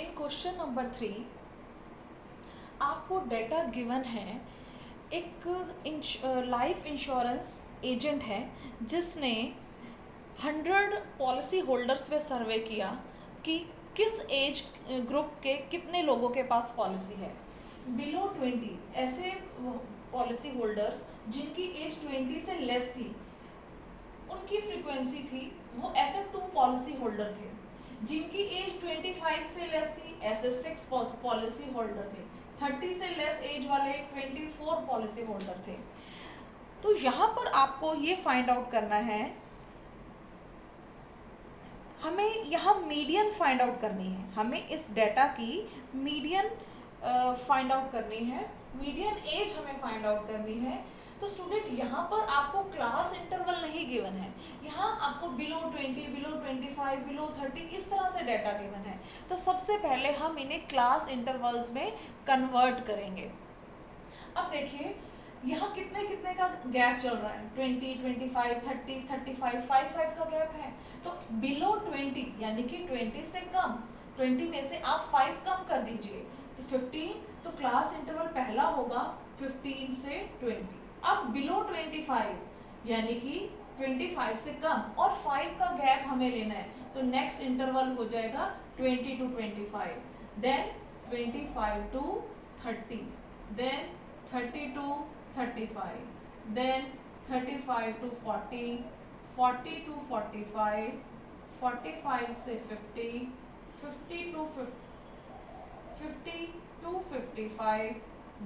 इन question number 3 आपको data given है। एक लाइफ इंश्योरेंस एजेंट है जिसने 100 पॉलिसी होल्डर्स पे सर्वे किया कि किस एज ग्रुप के कितने लोगों के पास पॉलिसी है। बिलो 20 ऐसे पॉलिसी होल्डर्स जिनकी एज 20 से लेस थी, उनकी फ्रीक्वेंसी थी, वो ऐसे 2 पॉलिसी होल्डर थे। जिनकी एज 25 से लेस थी, ऐसे 6 पॉलिसी होल्डर थे। 30 से लेस एज वाले 24 पॉलिसी होल्डर थे। तो यहाँ पर आपको ये फाइंड आउट करना है, हमें यहाँ मीडियन फाइंड आउट करनी है। हमें इस डेटा की मीडियन फाइंड आउट करनी है, मीडियन एज हमें फाइंड आउट करनी है। तो स्टूडेंट यहाँ पर आपको क्लास इंटरवल नहीं गिवन है, यहाँ आपको बिलो 20, बिलो 25, बिलो 30 इस तरह से डेटा गिवन है। तो सबसे पहले हम इन्हें क्लास इंटरवल्स में कन्वर्ट करेंगे। अब देखिए यहाँ कितने कितने का गैप चल रहा है, 20, 25, 30, 35, 5 का गैप है। तो बिलो 20 यानी कि 20 से कम, 20 में से आप 5 कम कर दीजिए तो 15। तो क्लास इंटरवल पहला होगा 15 से 20। अब बिलो 25 यानी कि 25 से कम और 5 का गैप हमें लेना है, तो नेक्स्ट इंटरवल हो जाएगा 20 to 25, then 25 to 30, then 30 to 35, then 35 to 40, 40 to 45, 45 से 50, 50 to 55,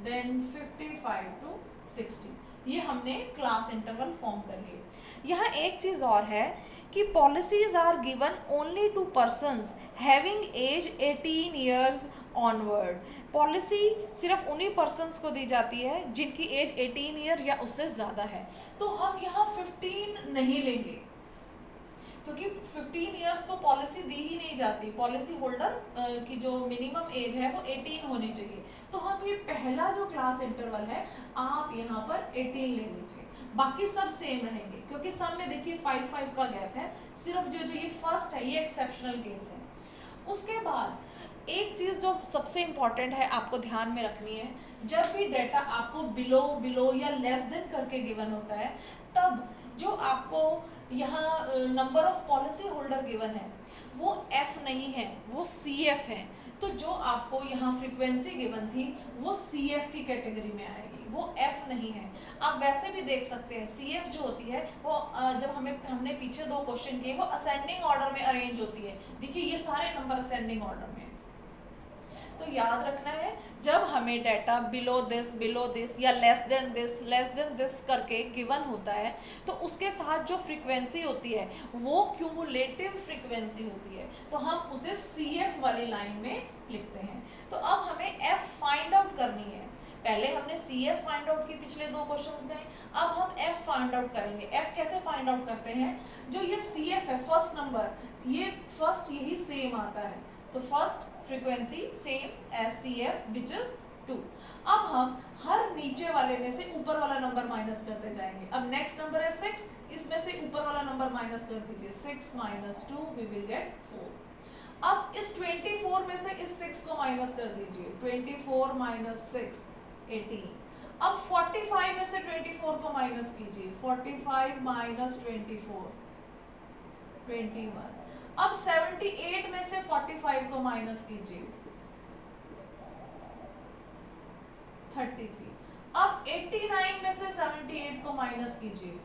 then 55 to 60। ये हमने क्लास इंटरवल फॉर्म कर लिए। यहाँ एक चीज़ और है कि policies are given only to persons having age 18 years onward. Policy सिर्फ उन्हीं पर्सन्स को दी जाती है जिनकी एज 18 ईयर या उससे ज़्यादा है। तो हम यहाँ 15 नहीं लेंगे क्योंकि 15 ईयर्स को पॉलिसी दी ही नहीं जाती। पॉलिसी होल्डर की जो मिनिमम एज है वो 18 होनी चाहिए। तो हम ये पहला जो क्लास इंटरवल है आप यहाँ पर 18 ले लीजिए, बाकी सब सेम रहेंगे क्योंकि सब में देखिए 5 का गैप है। सिर्फ जो ये फर्स्ट है ये एक्सेप्शनल केस है। उसके बाद एक चीज़ जो सबसे इम्पॉर्टेंट है आपको ध्यान में रखनी है, जब भी डेटा आपको बिलो या लेस देन करके गिवन होता है तब जो आपको यहाँ number of policy holder given है वो एफ नहीं है, वो सी एफ है। तो जो आपको यहाँ फ्रीक्वेंसी गिवन थी वो सी एफ की कैटेगरी में आएगी, वो एफ नहीं है। आप वैसे भी देख सकते हैं सी एफ जो होती है वो जब हमने पीछे 2 क्वेश्चन किए वो असेंडिंग ऑर्डर में अरेंज होती है। देखिए ये सारे नंबर असेंडिंग ऑर्डर में। तो याद रखना है जब हमें डाटा बिलो दिस या लेस देन दिस करके गिवन होता है तो उसके साथ जो फ्रीक्वेंसी होती है वो क्यूमुलेटिव फ्रीक्वेंसी होती है, तो हम उसे सी एफ वाली लाइन में लिखते हैं। तो अब हमें एफ फाइंड आउट करनी है। पहले हमने सी एफ फाइंड आउट की, पिछले 2 क्वेश्चंस में। अब हम एफ फाइंड आउट करेंगे। एफ कैसे फाइंड आउट करते हैं, जो ये सी एफ है फर्स्ट नंबर, ये फर्स्ट यही सेम आता है, तो first frequency same as C F which is 2। अब हम हर नीचे वाले में से ऊपर वाला नंबर माइनस करते जाएंगे। अब नेक्स्ट नंबर है 6, इसमें से ऊपर वाला नंबर माइनस कर दीजिए, 6 - 2 वी विल गेट 4। अब इस 24 में से इस 6 को माइनस कर दीजिए, 24 - 6 18। अब 45 में से 24 को माइनस कीजिए, 45 - 24 21। अब 78 में से 45 को माइनस कीजिए, 33। अब 89 में से 78 को माइनस कीजिए,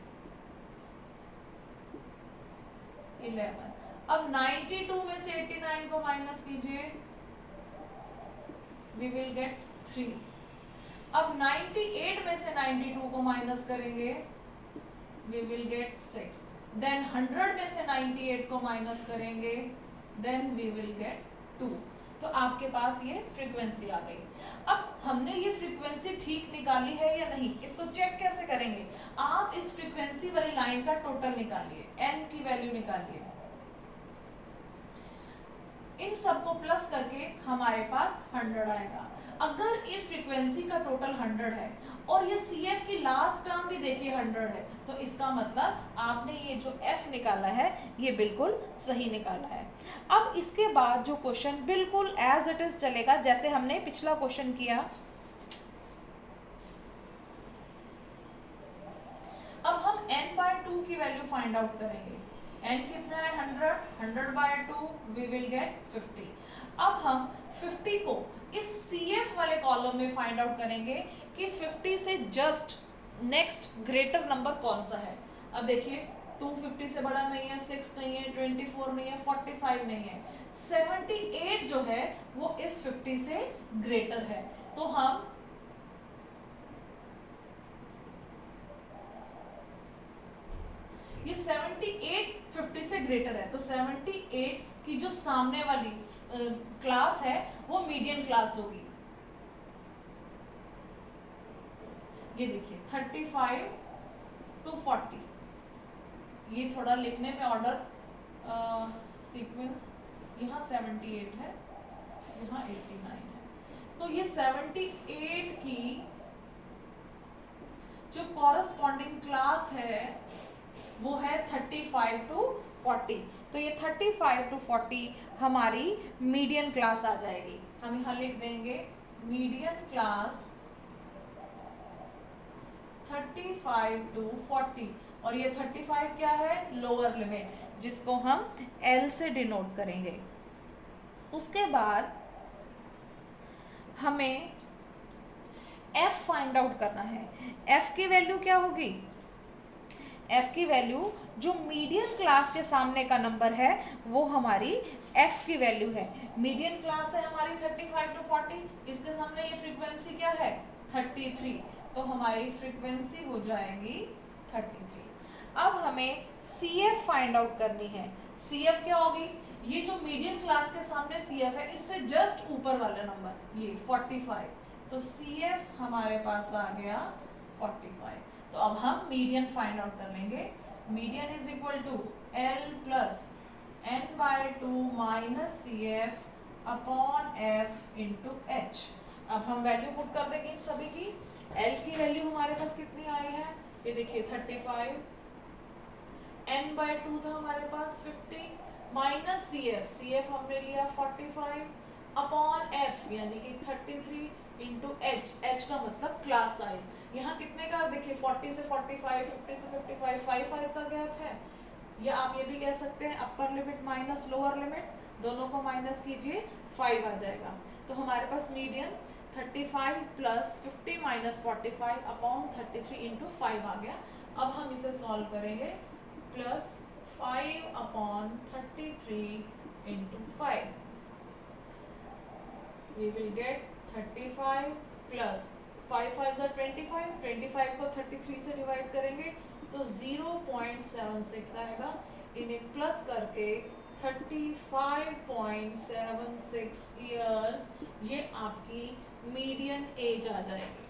11। अब 92 में से 89 को माइनस कीजिए, वी विल गेट 3। अब 98 में से 92 को माइनस करेंगे, वी विल गेट 6। देन 100 में से 98 को माइनस करेंगे, देन वी विल गेट 2। तो आपके पास ये फ्रीक्वेंसी आ गई। अब हमने ये फ्रीक्वेंसी ठीक निकाली है या नहीं, इसको चेक कैसे करेंगे, आप इस फ्रीक्वेंसी वाली लाइन का टोटल निकालिए, n की वैल्यू निकालिए, इन सबको प्लस करके हमारे पास 100 आएगा। अगर इस फ्रीक्वेंसी का टोटल 100 है और ये CF की लास्ट टर्म भी देखिए 100 है, तो इसका मतलब आपने ये जो F निकाला है ये बिल्कुल सही निकाला है। अब इसके बाद जो क्वेश्चन बिल्कुल एज इट इज चलेगा जैसे हमने पिछला क्वेश्चन किया। अब हम n/2 की वैल्यू फाइंड आउट करेंगे। n कितना है 100, 100/2 वी विल गेट 50। अब हम 50 को इस CF वाले कॉलम में फाइंड आउट करेंगे कि 50 से जस्ट नेक्स्ट ग्रेटर नंबर कौन सा है। अब देखिए 2 50 से बड़ा नहीं है, 6 नहीं है, 24 नहीं है, 45 नहीं है, 78 जो है वो इस 50 से ग्रेटर है। तो हम ये 78 50 से ग्रेटर है, तो 78 की जो सामने वाली क्लास है वो मीडियन क्लास होगी। ये देखिए 35 to 40, ये थोड़ा लिखने में ऑर्डर सीक्वेंस, यहाँ 78 है, यहाँ 89 है, तो ये 78 की जो कॉरस्पॉन्डिंग क्लास है वो है 35 to 40। तो ये 35 to 40 हमारी मीडियन क्लास आ जाएगी। हम यहाँ लिख देंगे मीडियन क्लास 35 to 40, और ये 35 क्या है लोअर लिमिट, जिसको हम L से डिनोट करेंगे। उसके बाद हमें F फाइंड आउट करना है। F की वैल्यू क्या होगी, F की वैल्यू जो मीडियन क्लास के सामने का नंबर है वो हमारी F की वैल्यू है। मीडियन क्लास है हमारी 35 to 40, इसके सामने ये फ्रीक्वेंसी क्या है 33, तो हमारी फ्रीक्वेंसी हो जाएगी 33। अब हमें CF फाइंड आउट करनी है। CF क्या होगी, ये जो मीडियन क्लास के सामने CF है इससे जस्ट ऊपर वाला नंबर ये 45, तो CF हमारे पास आ गया 45। तो अब हम मीडियन फाइंड आउट कर लेंगे। Median is equal to L plus n/2 minus CF upon F into H। अब हम वैल्यू पुट कर देंगे इन सभी की। L की वैल्यू हमारे पास कितनी आई है, ये देखिए 35, n/2 था हमारे पास 50 माइनस CF हमने लिया 45 अपॉन F यानी कि 33 इंटू H का मतलब क्लास साइज। यहाँ कितने का देखिए 40 से 45, 50 से 55, 5 का गैप है, या आप ये भी कह सकते हैं upper limit minus lower limit, दोनों को माइनस कीजिए 5 आ जाएगा। तो हमारे पास median 35 plus 50 minus 45 upon 33 into 5 आ गया। अब हम इसे सॉल्व करेंगे, plus 5 upon 33 into 5, we will get 35 plus 5 5 ज़ा 25, 25 को 33 से डिवाइड करेंगे तो 0.76 आएगा। इन्हें प्लस करके 35.76 ईयर्स ये आपकी मीडियन एज आ जाएगी।